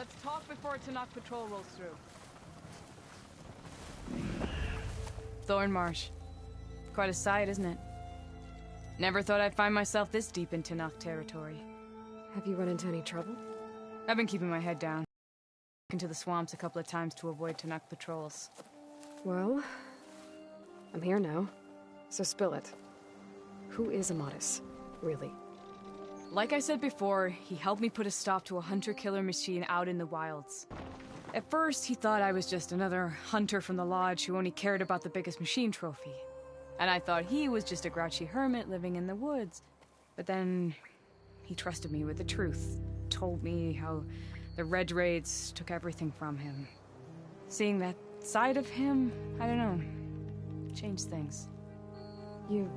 Let's talk before Tanakh Patrol rolls through. Thorn Marsh. Quite a sight, isn't it? Never thought I'd find myself this deep in Tanakh territory. Have you run into any trouble? I've been keeping my head down. Into the swamps a couple of times to avoid Tanakh patrols. Well, I'm here now, so spill it. Who is Amatis, really? Like I said before, he helped me put a stop to a hunter-killer machine out in the wilds. At first, he thought I was just another hunter from the lodge who only cared about the biggest machine trophy. And I thought he was just a grouchy hermit living in the woods. But then, he trusted me with the truth. Told me how the Red Raids took everything from him. Seeing that side of him, I don't know, changed things. You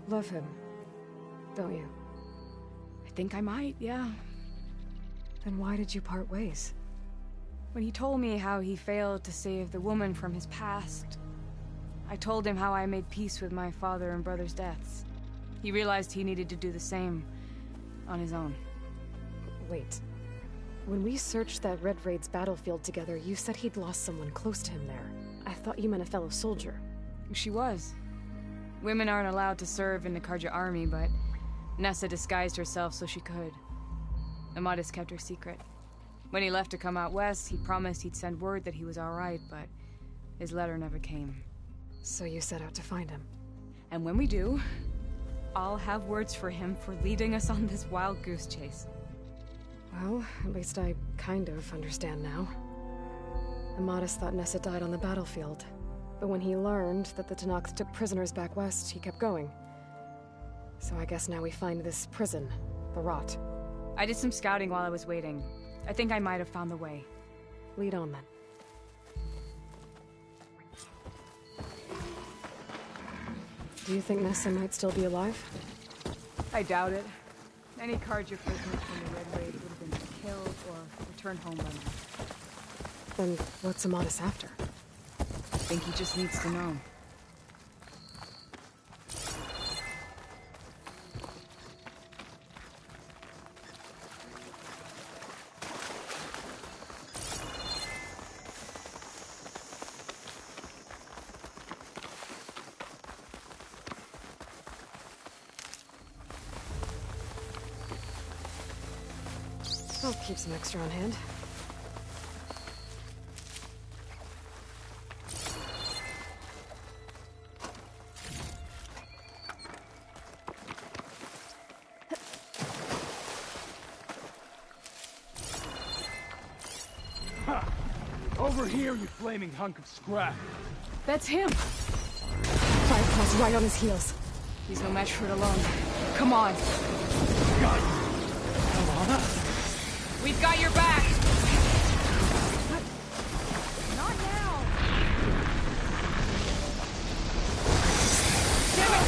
love him, don't you? I think I might, yeah. Then why did you part ways? When he told me how he failed to save the woman from his past, I told him how I made peace with my father and brother's deaths. He realized he needed to do the same on his own. Wait. When we searched that Red Raid's battlefield together, you said he'd lost someone close to him there. I thought you meant a fellow soldier. She was. Women aren't allowed to serve in the Karja army, but Nessa disguised herself so she could. Amatis kept her secret. When he left to come out west, he promised he'd send word that he was alright, but his letter never came. So you set out to find him. And when we do, I'll have words for him for leading us on this wild goose chase. Well, at least I kind of understand now. Amatis thought Nessa died on the battlefield, but when he learned that the Tanakh took prisoners back west, he kept going. So I guess now we find this prison, the Rot. I did some scouting while I was waiting. I think I might have found the way. Lead on then. Do you think Nessa might still be alive? I doubt it. Any Karja prisoners from the Red Raid would have been killed or returned home by now. Then what's Amatis after? I think he just needs to know. I'll keep some extra on hand. Ha! Over here, you flaming hunk of scrap! That's him! Fireclaw's right on his heels. He's no match for it alone. Come on! Got you! Alana? We've got your back! Not now! Damn it!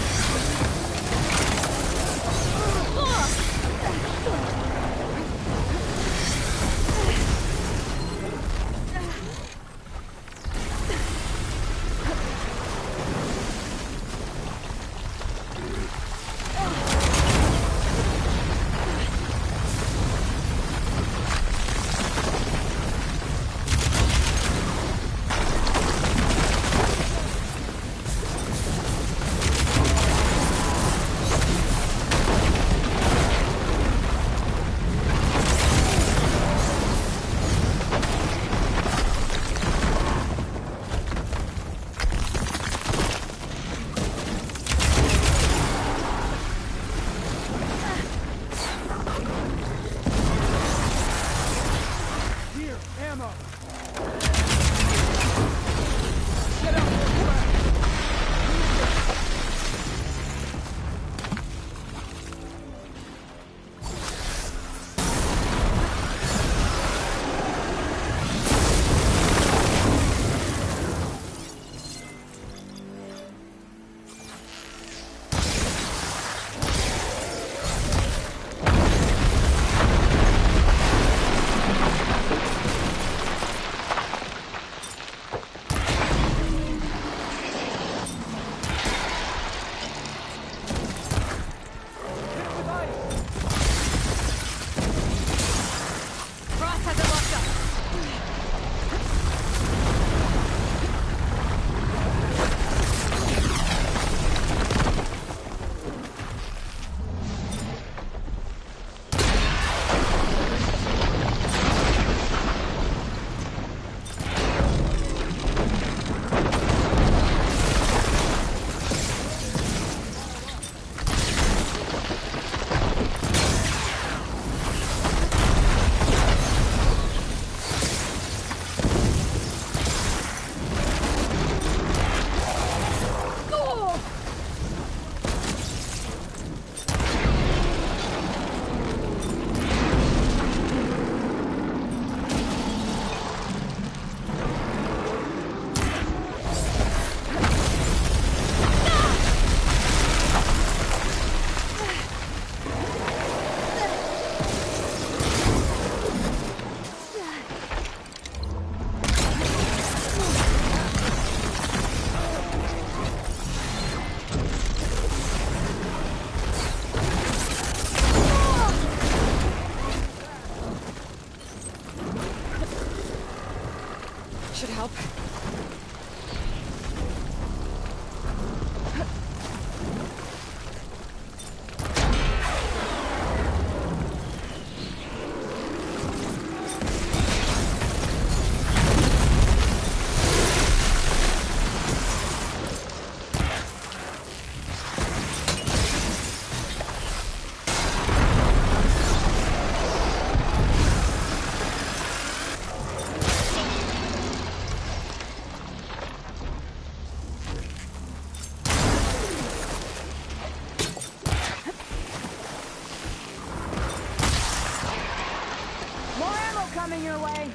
coming your way.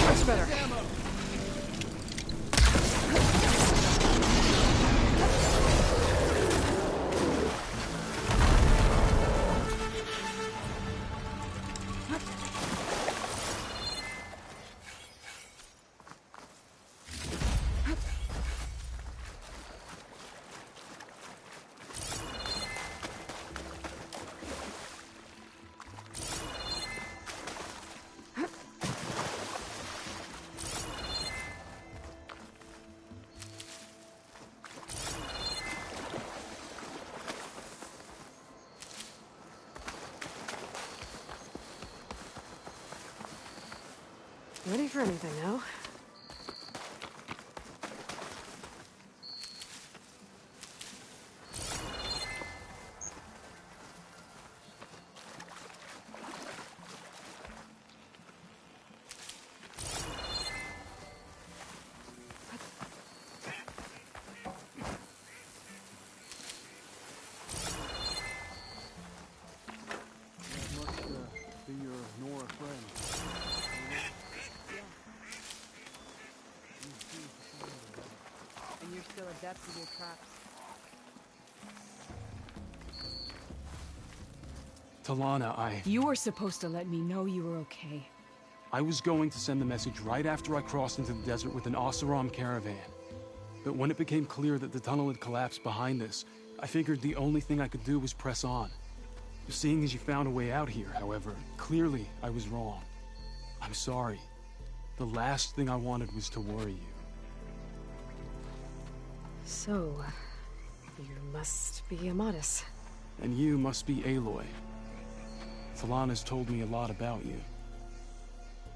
Much better. Ready for anything now? Be your Nora friend. And you're still adept with your traps. Talana, You were supposed to let me know you were okay. I was going to send the message right after I crossed into the desert with an Oseram caravan. But when it became clear that the tunnel had collapsed behind us, I figured the only thing I could do was press on. Seeing as you found a way out here, however, clearly I was wrong. I'm sorry. The last thing I wanted was to worry you. So, you must be Amatis. And you must be Aloy. Talana's told me a lot about you.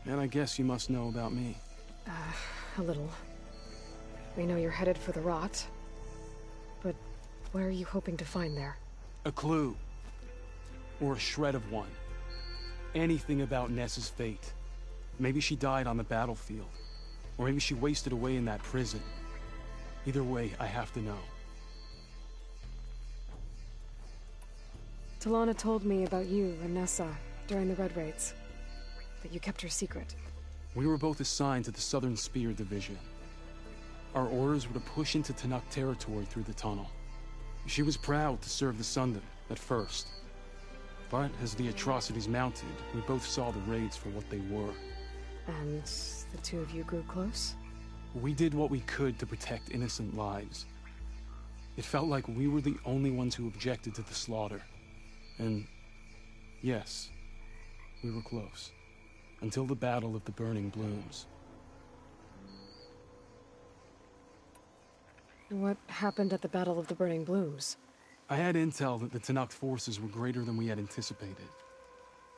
And I guess you must know about me. A little. We know you're headed for the rot. But what are you hoping to find there? A clue. Or a shred of one. Anything about Nessa's fate. Maybe she died on the battlefield. Or maybe she wasted away in that prison. Either way, I have to know. Talana told me about you and Nessa during the Red Raids. That you kept her secret. We were both assigned to the Southern Spear Division. Our orders were to push into Tanuk territory through the tunnel. She was proud to serve the Sundom at first. But as the atrocities mounted, we both saw the raids for what they were. And the two of you grew close? We did what we could to protect innocent lives. It felt like we were the only ones who objected to the slaughter. And yes, we were close. Until the Battle of the Burning Blooms. What happened at the Battle of the Burning Blooms? I had intel that the Tanakh forces were greater than we had anticipated.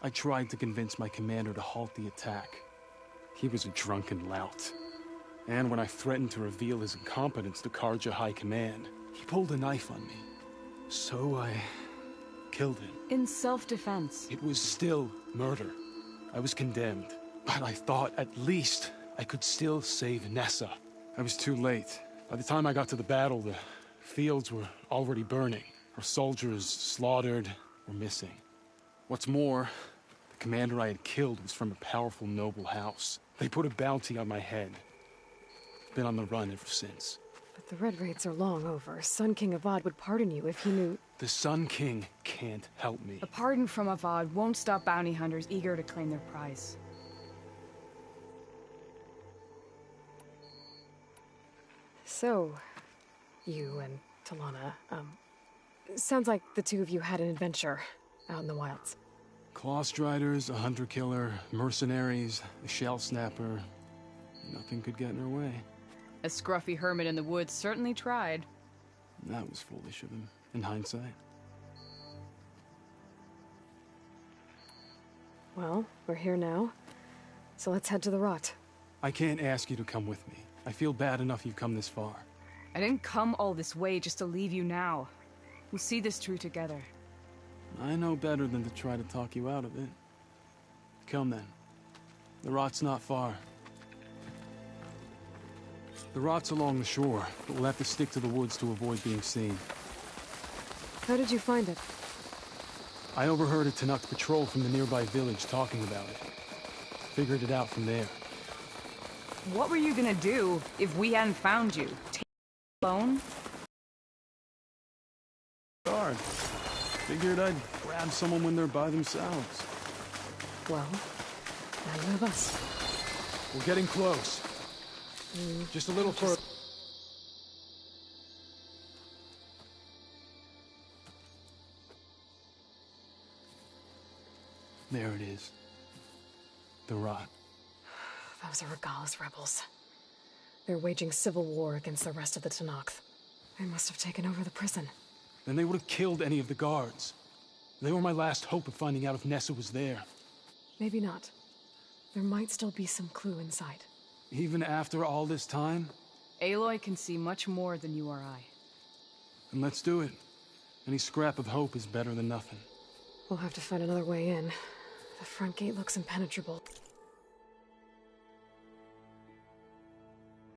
I tried to convince my commander to halt the attack. He was a drunken lout. And when I threatened to reveal his incompetence to Karja High Command, he pulled a knife on me. So I killed him. In self-defense. It was still murder. I was condemned. But I thought at least I could still save Nessa. I was too late. By the time I got to the battle, the fields were already burning. Our soldiers slaughtered or missing. What's more, the commander I had killed was from a powerful noble house. They put a bounty on my head. I've been on the run ever since. But the Red Raids are long over. Sun King Avad would pardon you if he knew... The Sun King can't help me. A pardon from Avad won't stop bounty hunters eager to claim their prize. So, you and Talana, sounds like the two of you had an adventure out in the wilds. Clawstriders, a hunter-killer, mercenaries, a shell snapper. Nothing could get in her way. A scruffy hermit in the woods certainly tried. That was foolish of him, in hindsight. Well, we're here now, so let's head to the rot. I can't ask you to come with me. I feel bad enough you've come this far. I didn't come all this way just to leave you now. We'll see this through together. I know better than to try to talk you out of it. Come then. The rot's not far. The rot's along the shore, but we'll have to stick to the woods to avoid being seen. How did you find it? I overheard a Tanakh patrol from the nearby village talking about it. Figured it out from there. What were you gonna do if we hadn't found you? Take it alone? Guard. Figured I'd grab someone when they're by themselves. Well, now you have us. We're getting close. Just a little further. There it is. The rot. Those are Regala's rebels. They're waging civil war against the rest of the Tanakh. They must have taken over the prison. Then they would have killed any of the guards. They were my last hope of finding out if Nessa was there. Maybe not. There might still be some clue inside. Even after all this time? Aloy can see much more than you or I. Then let's do it. Any scrap of hope is better than nothing. We'll have to find another way in. The front gate looks impenetrable.